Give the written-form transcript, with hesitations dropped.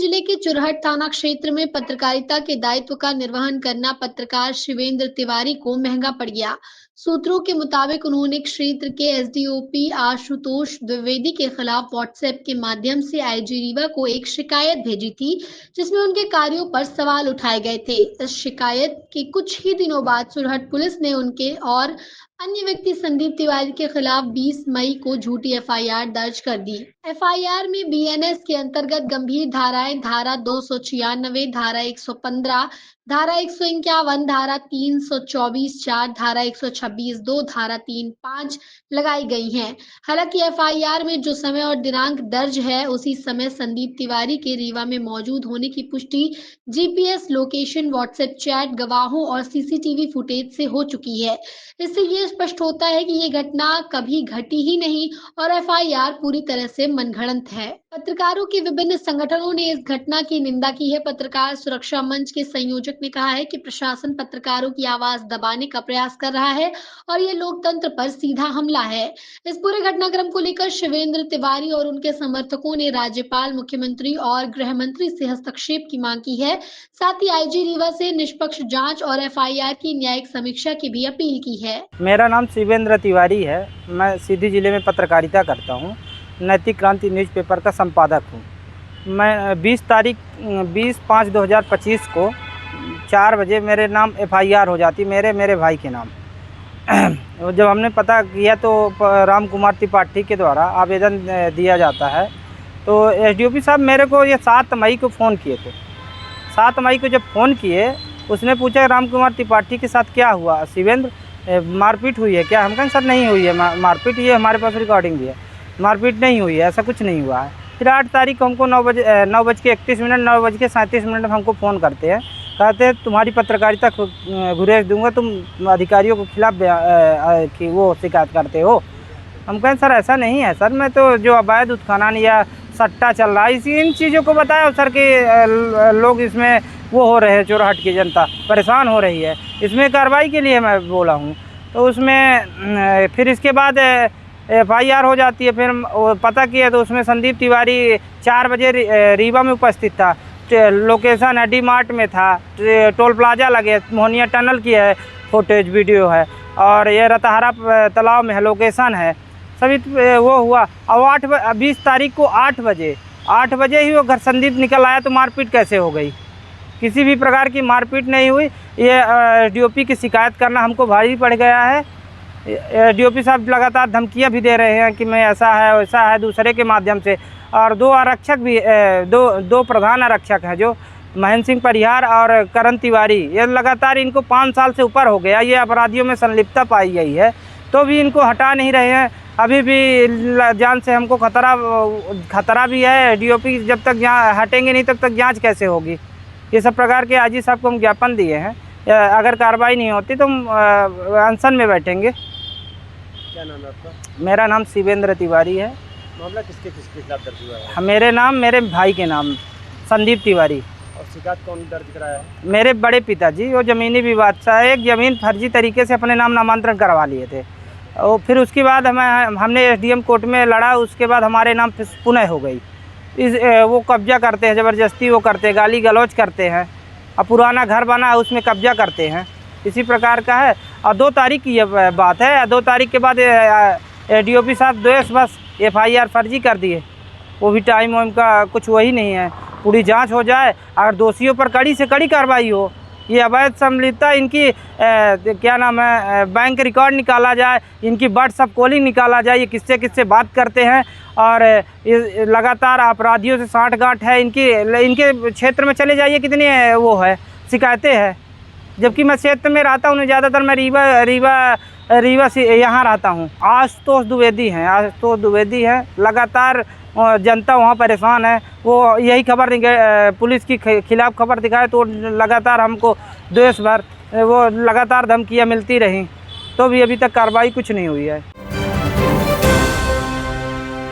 जिले के चुरहट थाना क्षेत्र में पत्रकारिता के दायित्व का निर्वहन करना पत्रकार शिवेंद्र तिवारी को महंगा पड़ गया। सूत्रों के मुताबिक उन्होंने क्षेत्र के एसडीओपी आशुतोष द्विवेदी के खिलाफ व्हाट्सएप के माध्यम से आईजी रीवा को एक शिकायत भेजी थी, जिसमें उनके कार्यों पर सवाल उठाए गए थे। इस शिकायत के कुछ ही दिनों बाद चुरहट पुलिस ने उनके और अन्य व्यक्ति संदीप तिवारी के खिलाफ 20 मई को झूठी एफआईआर दर्ज कर दी। एफआईआर में बीएनएस के अंतर्गत गंभीर धाराएं धारा 296, धारा 115, धारा 151, धारा 324(4), धारा 126(2), धारा 35 लगाई गई हैं। हालांकि एफआईआर में जो समय और दिनांक दर्ज है, उसी समय संदीप तिवारी के रीवा में मौजूद होने की पुष्टि जीपीएस लोकेशन, व्हाट्सएप चैट, गवाहों और सीसीटीवी फुटेज से हो चुकी है। इससे ये स्पष्ट होता है कि ये घटना कभी घटी ही नहीं और एफआईआर पूरी तरह से मनगढ़ंत है। पत्रकारों के विभिन्न संगठनों ने इस घटना की निंदा की है। पत्रकार सुरक्षा मंच के संयोजक ने कहा है कि प्रशासन पत्रकारों की आवाज दबाने का प्रयास कर रहा है और ये लोकतंत्र पर सीधा हमला है। इस पूरे घटनाक्रम को लेकर शिवेंद्र तिवारी और उनके समर्थकों ने राज्यपाल, मुख्यमंत्री और गृह मंत्री से हस्तक्षेप की मांग की है। साथ ही आईजी रीवा से निष्पक्ष जांच और एफआईआर की न्यायिक समीक्षा की भी अपील की है। मेरा नाम शिवेंद्र तिवारी है। मैं सीधी जिले में पत्रकारिता करता हूँ। नैतिक क्रांति न्यूज़पेपर का संपादक हूँ। मैं 20/5/2025 को 4 बजे मेरे नाम एफआईआर हो जाती, मेरे भाई के नाम। जब हमने पता किया तो राम कुमार त्रिपाठी के द्वारा आवेदन दिया जाता है। तो एसडीओपी साहब मेरे को ये 7 मई को फ़ोन किए थे। 7 मई को जब फ़ोन किए, उसने पूछा राम कुमार त्रिपाठी के साथ क्या हुआ, शिवेंद्र मारपीट हुई है क्या? हम कहें सर नहीं हुई है मारपीट, ये हमारे पास रिकॉर्डिंग भी है, मारपीट नहीं हुई है, ऐसा कुछ नहीं हुआ है। फिर 8 तारीख को हमको 9:31, 9:37 हमको फ़ोन करते हैं, कहते हैं तुम्हारी पत्रकारिता गुरेज दूंगा, तुम अधिकारियों के खिलाफ कि वो शिकायत करते हो। हम कहें सर ऐसा नहीं है सर, मैं तो जो अवैध उत्खनन या सट्टा चल रहा है इन चीज़ों को बताया सर कि लोग इसमें वो हो रहे हैं, चुरहट की जनता परेशान हो रही है, इसमें कार्रवाई के लिए मैं बोला हूँ। तो उसमें फिर इसके बाद एफआईआर हो जाती है। फिर पता किया तो उसमें संदीप तिवारी 4 बजे रीवा में उपस्थित था। लोकेशन है डी-मार्ट में था, टोल प्लाजा लगे, मोहनिया टनल की है, फुटेज वीडियो है, और ये रतहरा तालाब में है, लोकेशन है, सभी वो हुआ। और 20 तारीख को 8 बजे ही वो घर संदीप निकल आया, तो मारपीट कैसे हो गई? किसी भी प्रकार की मारपीट नहीं हुई। ये डीओपी की शिकायत करना हमको भारी पड़ गया है। डीओपी साहब लगातार धमकियां भी दे रहे हैं कि मैं ऐसा है वैसा है, दूसरे के माध्यम से। और 2 आरक्षक भी, दो प्रधान आरक्षक हैं, जो महेंद्र सिंह परिहार और करण तिवारी, ये लगातार इनको 5 साल से ऊपर हो गया, ये अपराधियों में संलिप्तता पाई गई है, तो भी इनको हटा नहीं रहे हैं। अभी भी जान से हमको खतरा भी है। डीओपी जब तक हटेंगे नहीं तब तक जांच कैसे होगी? ये सब प्रकार के आईजी साहब को हम ज्ञापन दिए हैं। अगर कार्रवाई नहीं होती तो हम अनशन में बैठेंगे। क्या नाम है आपका? मेरा नाम शिवेंद्र तिवारी है। मामला किसके खिलाफ दर्ज हुआ है? मेरे नाम, मेरे भाई के नाम संदीप तिवारी। और शिकायत कौन दर्ज कराया है? मेरे बड़े पिताजी। वो ज़मीनी विवाद से एक ज़मीन फर्जी तरीके से अपने नाम नामांतरण करवा लिए थे, और फिर उसके बाद हमने एसडीएम कोर्ट में लड़ा। उसके बाद हमारे नाम पुनः हो गई। वो कब्जा करते हैं, ज़बरदस्ती वो करते हैं, गाली गलौज करते हैं, और पुराना घर बना है उसमें कब्जा करते हैं, इसी प्रकार का है। और 2 तारीख की ये बात है। 2 तारीख के बाद डीओपी साहब बस एफआईआर फर्जी कर दिए। वो भी टाइम वाइम का कुछ वही नहीं है। पूरी जांच हो जाए, अगर दोषियों पर कड़ी से कड़ी कार्रवाई हो। ये अवैध संलिप्तता इनकी क्या नाम है, बैंक रिकॉर्ड निकाला जाए, इनकी व्हाट्सएप कॉलिंग निकाला जाए, ये किससे बात करते हैं, और लगातार अपराधियों से साठ-गांठ है इनके क्षेत्र में चले जाइए, कितनी वो है शिकायतें हैं। जबकि मैं क्षेत्र में रहता हूँ, ज़्यादातर मैं रीवा से यहाँ रहता हूँ। आशुतोष द्विवेदी हैं। लगातार जनता वहाँ परेशान है। वो यही खबर पुलिस की खिलाफ खबर दिखाए तो लगातार हमको देश भर वो लगातार धमकियाँ मिलती रहीं, तो भी अभी तक कार्रवाई कुछ नहीं हुई है।